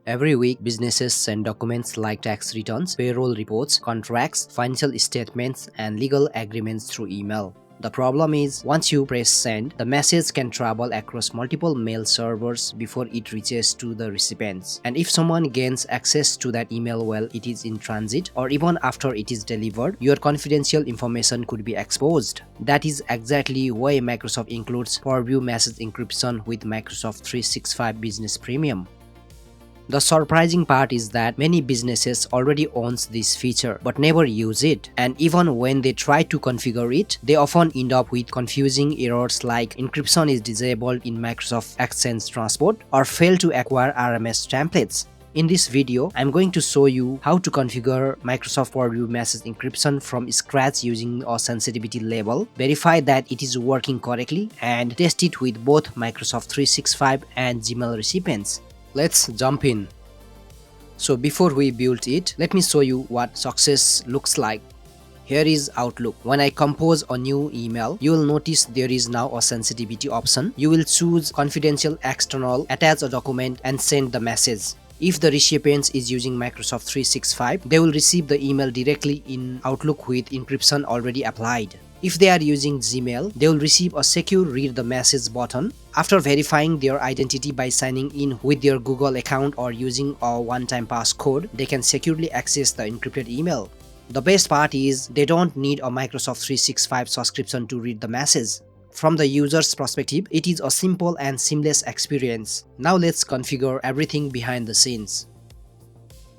Every week, businesses send documents like tax returns, payroll reports, contracts, financial statements, and legal agreements through email. The problem is, once you press send, the message can travel across multiple mail servers before it reaches to the recipients. And if someone gains access to that email while it is in transit, or even after it is delivered, your confidential information could be exposed. That is exactly why Microsoft includes Purview message encryption with Microsoft 365 Business Premium. The surprising part is that many businesses already owns this feature but never use it, and even when they try to configure it, they often end up with confusing errors like encryption is disabled in Microsoft Exchange Transport or fail to acquire RMS templates. In this video, I'm going to show you how to configure Microsoft Purview message encryption from scratch using a sensitivity level, verify that it is working correctly, and test it with both Microsoft 365 and Gmail recipients. Let's jump in. So before we build it, let me show you what success looks like. Here is Outlook. When I compose a new email, you will notice there is now a sensitivity option. You will choose confidential external, attach a document and send the message. If the recipient is using Microsoft 365, they will receive the email directly in Outlook with encryption already applied. If they are using Gmail, they will receive a secure read the message button. After verifying their identity by signing in with their Google account or using a one-time passcode, they can securely access the encrypted email. The best part is they don't need a Microsoft 365 subscription to read the message. From the user's perspective, it is a simple and seamless experience. Now let's configure everything behind the scenes.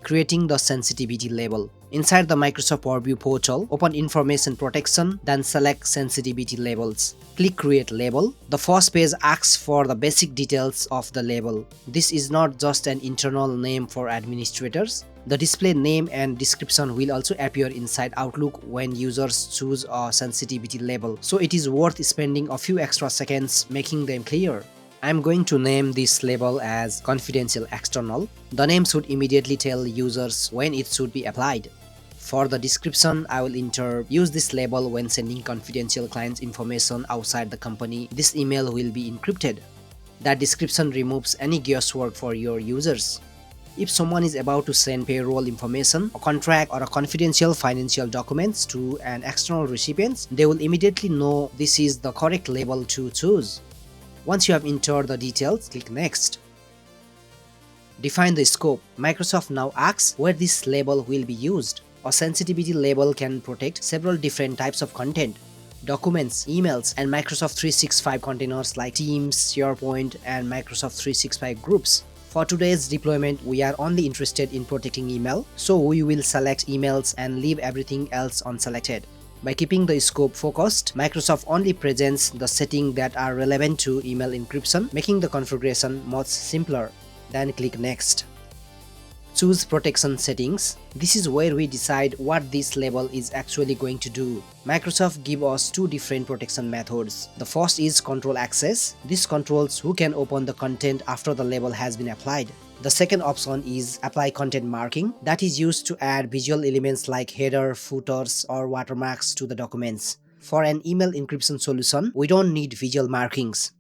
Creating the sensitivity label. Inside the Microsoft Purview portal, open Information Protection, then select Sensitivity Labels. Click Create Label. The first page asks for the basic details of the label. This is not just an internal name for administrators. The display name and description will also appear inside Outlook when users choose a sensitivity label, so it is worth spending a few extra seconds making them clear. I'm going to name this label as Confidential External. The name should immediately tell users when it should be applied. For the description, I will enter use this label when sending confidential client information outside the company. This email will be encrypted. That description removes any guesswork for your users. If someone is about to send payroll information, a contract, or a confidential financial documents to an external recipient, they will immediately know this is the correct label to choose. Once you have entered the details, click Next. Define the scope. Microsoft now asks where this label will be used. A sensitivity label can protect several different types of content: documents, emails, and Microsoft 365 containers like Teams, SharePoint, and Microsoft 365 groups. For today's deployment, we are only interested in protecting email, so we will select emails and leave everything else unselected. By keeping the scope focused, Microsoft only presents the settings that are relevant to email encryption, making the configuration much simpler. Then click Next. Choose Protection Settings. This is where we decide what this label is actually going to do. Microsoft gives us two different protection methods. The first is Control Access. This controls who can open the content after the label has been applied. The second option is Apply Content Marking, that is used to add visual elements like header, footers, or watermarks to the documents. For an email encryption solution, we don't need visual markings.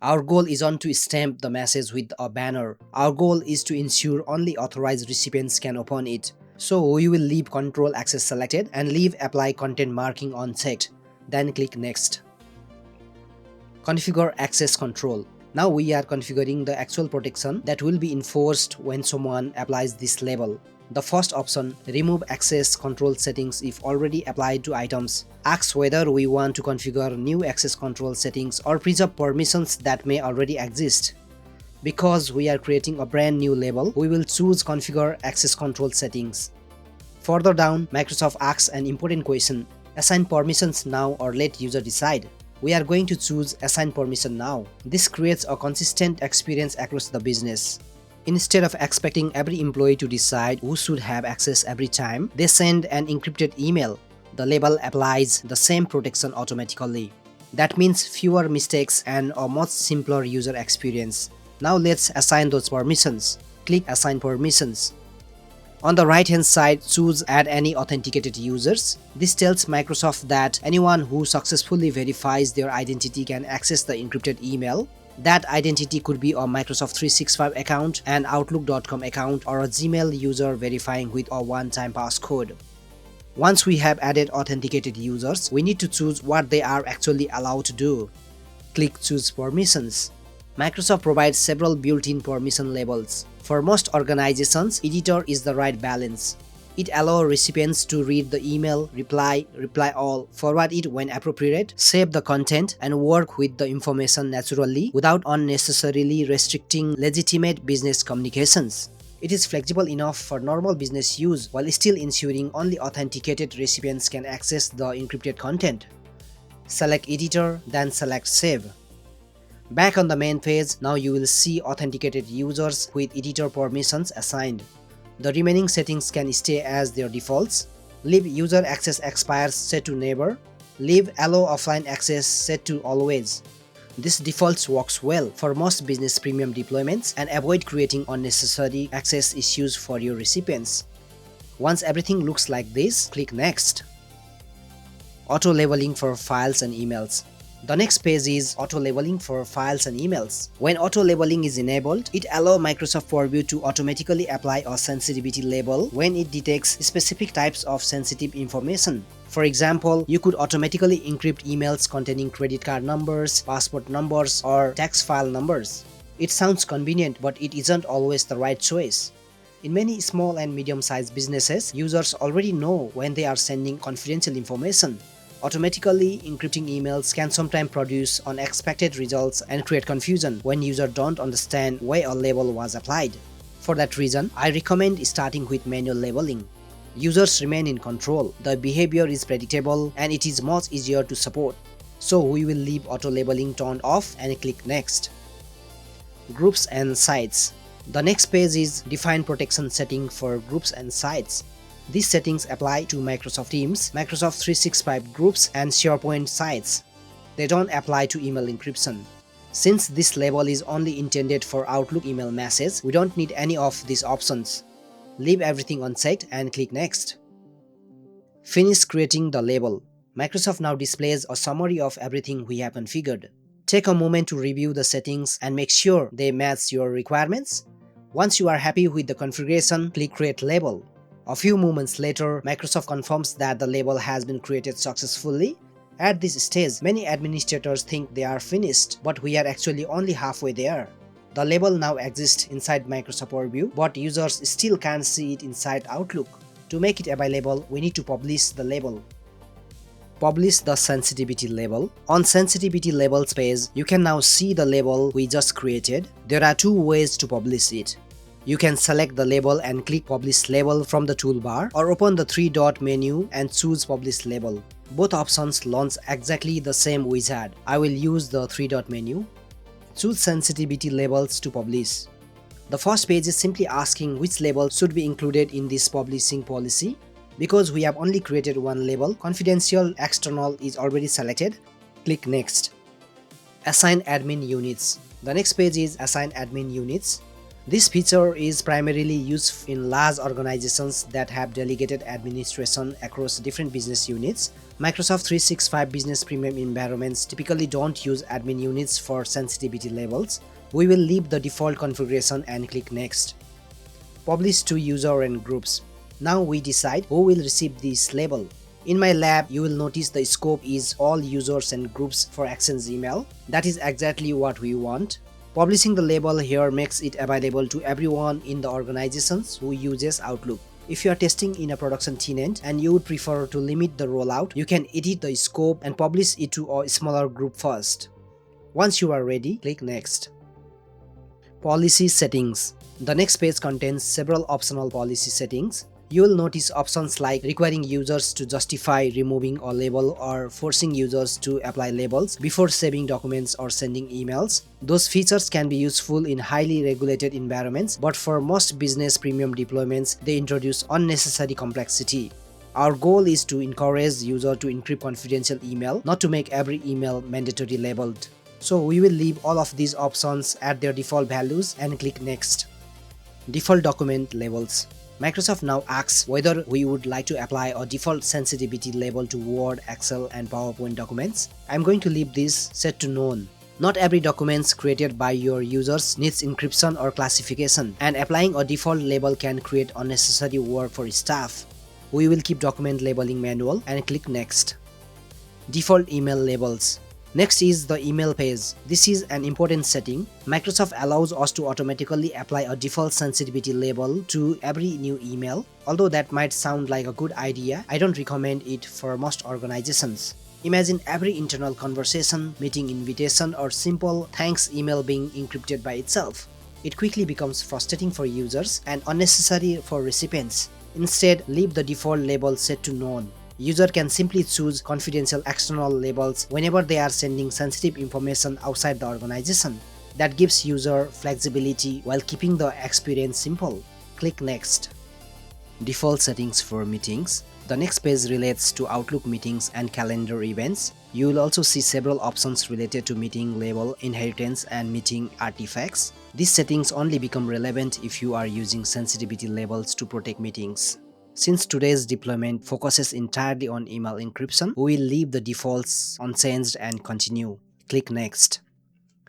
Our goal isn't to stamp the message with a banner. Our goal is to ensure only authorized recipients can open it. So we will leave Control Access selected and leave Apply Content Marking unchecked. Then click Next. Configure Access Control. Now we are configuring the actual protection that will be enforced when someone applies this label. The first option, Remove Access Control Settings if already applied to items, asks whether we want to configure new access control settings or preserve permissions that may already exist. Because we are creating a brand new label, we will choose Configure Access Control Settings. Further down, Microsoft asks an important question: assign permissions now or let user decide. We are going to choose Assign Permission Now. This creates a consistent experience across the business. Instead of expecting every employee to decide who should have access every time they send an encrypted email, the label applies the same protection automatically. That means fewer mistakes and a much simpler user experience. Now let's assign those permissions. Click Assign Permissions. On the right hand side, choose Add Any Authenticated Users. This tells Microsoft that anyone who successfully verifies their identity can access the encrypted email. That identity could be a Microsoft 365 account, an Outlook.com account, or a Gmail user verifying with a one-time passcode. Once we have added authenticated users, we need to choose what they are actually allowed to do. Click Choose Permissions. Microsoft provides several built-in permission labels. For most organizations, Editor is the right balance. It allows recipients to read the email, reply all, forward it when appropriate, save the content, and work with the information naturally without unnecessarily restricting legitimate business communications. It is flexible enough for normal business use while still ensuring only authenticated recipients can access the encrypted content. Select Editor, then select Save. Back on the main page, now you will see authenticated users with editor permissions assigned. The remaining settings can stay as their defaults. Leave user access expires set to never. Leave allow offline access set to always. This default works well for most business premium deployments and avoid creating unnecessary access issues for your recipients. Once everything looks like this, click Next. Auto labeling for files and emails. The next page is auto labeling for files and emails. When auto labeling is enabled, it allows Microsoft Purview to automatically apply a sensitivity label when it detects specific types of sensitive information. For example, you could automatically encrypt emails containing credit card numbers, passport numbers, or tax file numbers. It sounds convenient, but it isn't always the right choice. In many small and medium-sized businesses, users already know when they are sending confidential information. Automatically encrypting emails can sometimes produce unexpected results and create confusion when users don't understand why a label was applied. For that reason, I recommend starting with manual labeling. Users remain in control, the behavior is predictable, and it is much easier to support. So we will leave auto labeling turned off and click Next. Groups and sites. The next page is Define Protection Setting for Groups and Sites. These settings apply to Microsoft Teams, Microsoft 365 groups, and SharePoint sites. They don't apply to email encryption. Since this label is only intended for Outlook email messages, we don't need any of these options. Leave everything unchecked and click Next. Finish creating the label. Microsoft now displays a summary of everything we have configured. Take a moment to review the settings and make sure they match your requirements. Once you are happy with the configuration, click Create Label. A few moments later, Microsoft confirms that the label has been created successfully. At this stage, many administrators think they are finished, but we are actually only halfway there. The label now exists inside Microsoft Purview, but users still can't see it inside Outlook. To make it available, we need to publish the label. Publish the sensitivity label. On sensitivity labels page, you can now see the label we just created. There are two ways to publish it. You can select the label and click Publish Label from the toolbar, or open the three-dot menu and choose Publish Label. Both options launch exactly the same wizard. I will use the three-dot menu. Choose Sensitivity Labels to publish. The first page is simply asking which label should be included in this publishing policy. Because we have only created one label, Confidential External is already selected. Click Next. Assign Admin Units. The next page is Assign Admin Units. This feature is primarily used in large organizations that have delegated administration across different business units. Microsoft 365 Business Premium environments typically don't use admin units for sensitivity labels. We will leave the default configuration and click Next. Publish to user and groups. Now we decide who will receive this label. In my lab, you will notice the scope is all users and groups for Exchange email. That is exactly what we want. Publishing the label here makes it available to everyone in the organizations who uses Outlook. If you are testing in a production tenant and you would prefer to limit the rollout, you can edit the scope and publish it to a smaller group first. Once you are ready, click Next. Policy Settings. The next page contains several optional policy settings. You will notice options like requiring users to justify removing a label or forcing users to apply labels before saving documents or sending emails. Those features can be useful in highly regulated environments, but for most business premium deployments, they introduce unnecessary complexity. Our goal is to encourage users to encrypt confidential email, not to make every email mandatory labeled. So we will leave all of these options at their default values and click Next. Default Document Labels. Microsoft now asks whether we would like to apply a default sensitivity label to Word, Excel, and PowerPoint documents. I'm going to leave this set to None. Not every documents created by your users needs encryption or classification, and applying a default label can create unnecessary work for staff. We will keep document labeling manual and click Next. Default email labels. Next is the email page. This is an important setting. Microsoft allows us to automatically apply a default sensitivity label to every new email. Although that might sound like a good idea, I don't recommend it for most organizations. Imagine every internal conversation, meeting invitation, or simple thanks email being encrypted by itself. It quickly becomes frustrating for users and unnecessary for recipients. Instead, leave the default label set to none. User can simply choose confidential external labels whenever they are sending sensitive information outside the organization. That gives user flexibility while keeping the experience simple. Click Next. Default settings for meetings. The next page relates to Outlook meetings and calendar events. You will also see several options related to meeting label inheritance and meeting artifacts. These settings only become relevant if you are using sensitivity labels to protect meetings. Since today's deployment focuses entirely on email encryption, we will leave the defaults unchanged and continue. Click Next.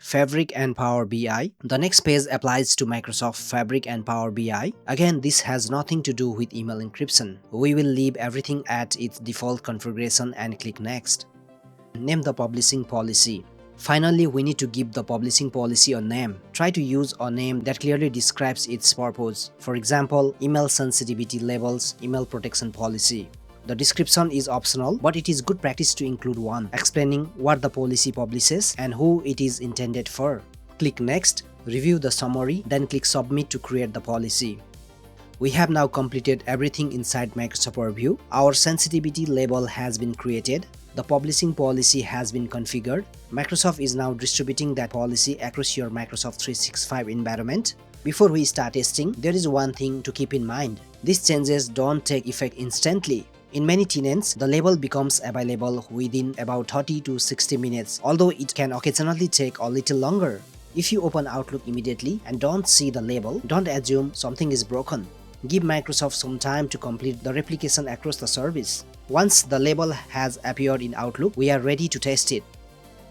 Fabric and Power BI. The next page applies to Microsoft Fabric and Power BI. Again, this has nothing to do with email encryption. We will leave everything at its default configuration and click Next. Name the publishing policy. Finally, we need to give the publishing policy a name. Try to use a name that clearly describes its purpose. For example, email sensitivity labels, email protection policy. The description is optional, but it is good practice to include one, explaining what the policy publishes and who it is intended for. Click Next, review the summary, then click Submit to create the policy. We have now completed everything inside Microsoft Purview. Our sensitivity label has been created. The publishing policy has been configured. Microsoft is now distributing that policy across your Microsoft 365 environment. Before we start testing, there is one thing to keep in mind. These changes don't take effect instantly. In many tenants, the label becomes available within about 30 to 60 minutes, although it can occasionally take a little longer. If you open Outlook immediately and don't see the label, don't assume something is broken. Give Microsoft some time to complete the replication across the service. Once the label has appeared in Outlook, we are ready to test it.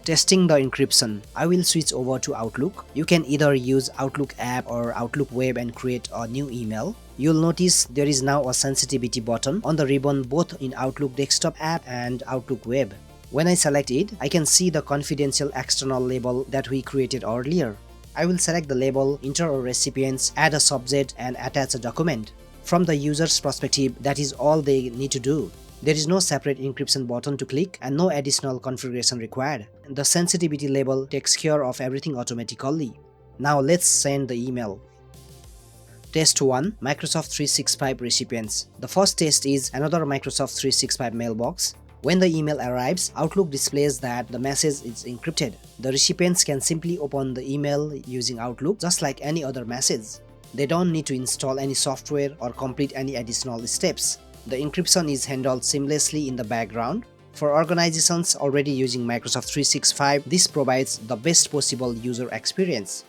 Testing the encryption. I will switch over to Outlook. You can either use Outlook app or Outlook web and create a new email. You'll notice there is now a sensitivity button on the ribbon both in Outlook desktop app and Outlook web. When I select it, I can see the confidential external label that we created earlier. I will select the label, enter a recipient, add a subject, and attach a document. From the user's perspective, that is all they need to do. There is no separate encryption button to click and no additional configuration required. The sensitivity label takes care of everything automatically. Now let's send the email. Test 1. Microsoft 365 recipients. The first test is another Microsoft 365 mailbox. When the email arrives, Outlook displays that the message is encrypted. The recipients can simply open the email using Outlook just like any other message. They don't need to install any software or complete any additional steps. The encryption is handled seamlessly in the background. For organizations already using Microsoft 365, this provides the best possible user experience.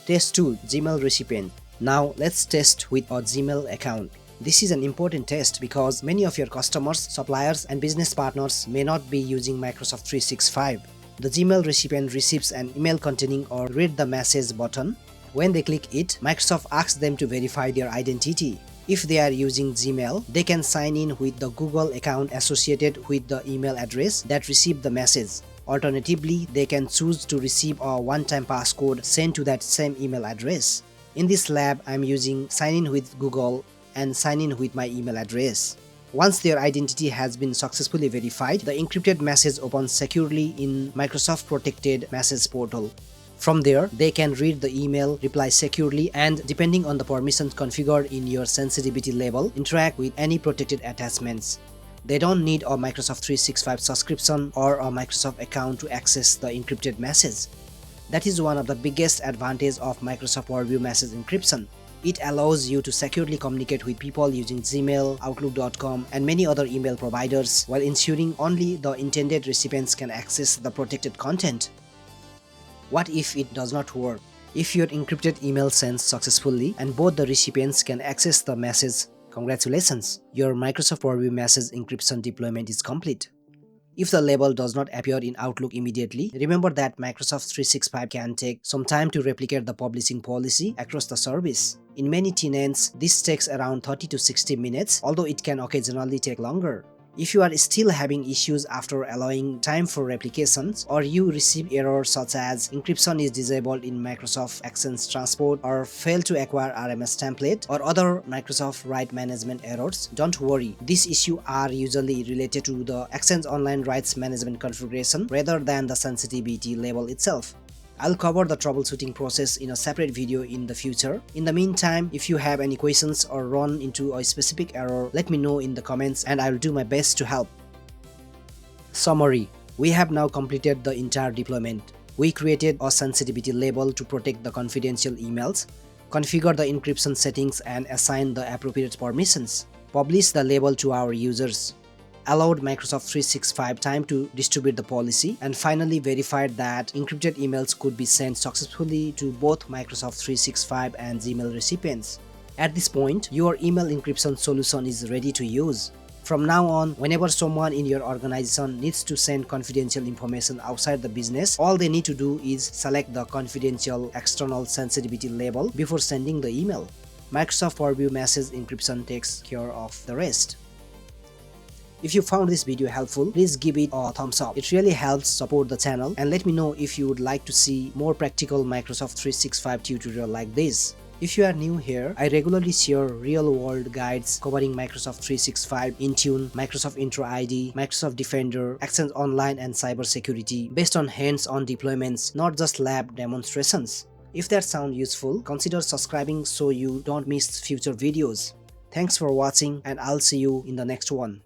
Test 2. Gmail recipient. Now let's test with a Gmail account. This is an important test because many of your customers, suppliers, and business partners may not be using Microsoft 365. The Gmail recipient receives an email containing a Read the Message button. When they click it, Microsoft asks them to verify their identity. If they are using Gmail, they can sign in with the Google account associated with the email address that received the message. Alternatively, they can choose to receive a one-time passcode sent to that same email address. In this lab, I'm using Sign in with Google and sign in with my email address. Once their identity has been successfully verified, the encrypted message opens securely in Microsoft Protected Message Portal. From there, they can read the email, reply securely, and depending on the permissions configured in your sensitivity label, interact with any protected attachments. They don't need a Microsoft 365 subscription or a Microsoft account to access the encrypted message. That is one of the biggest advantages of Microsoft Purview message encryption. It allows you to securely communicate with people using Gmail, Outlook.com, and many other email providers while ensuring only the intended recipients can access the protected content. What if it does not work? If your encrypted email sends successfully and both the recipients can access the message, congratulations! Your Microsoft Purview message encryption deployment is complete. If the label does not appear in Outlook immediately, remember that Microsoft 365 can take some time to replicate the publishing policy across the service. In many tenants, this takes around 30 to 60 minutes, although it can occasionally take longer. If you are still having issues after allowing time for replications, or you receive errors such as encryption is disabled in Microsoft Exchange Transport, or fail to acquire RMS template, or other Microsoft Right Management errors, don't worry. These issues are usually related to the Exchange Online Rights Management configuration rather than the sensitivity label itself. I'll cover the troubleshooting process in a separate video in the future. In the meantime, if you have any questions or run into a specific error, let me know in the comments and I'll do my best to help. Summary: we have now completed the entire deployment. We created a sensitivity label to protect the confidential emails, configure the encryption settings and assign the appropriate permissions, publish the label to our users, allowed Microsoft 365 time to distribute the policy, and finally verified that encrypted emails could be sent successfully to both Microsoft 365 and Gmail recipients. At this point, your email encryption solution is ready to use. From now on, whenever someone in your organization needs to send confidential information outside the business, all they need to do is select the confidential external sensitivity label before sending the email. Microsoft Purview message encryption takes care of the rest. If you found this video helpful, please give it a thumbs up. It really helps support the channel, and let me know if you would like to see more practical Microsoft 365 tutorial like this. If you are new here, I regularly share real-world guides covering Microsoft 365, Intune, Microsoft Entra ID, Microsoft Defender, Exchange Online and cybersecurity based on hands-on deployments, not just lab demonstrations. If that sounds useful, consider subscribing so you don't miss future videos. Thanks for watching and I'll see you in the next one.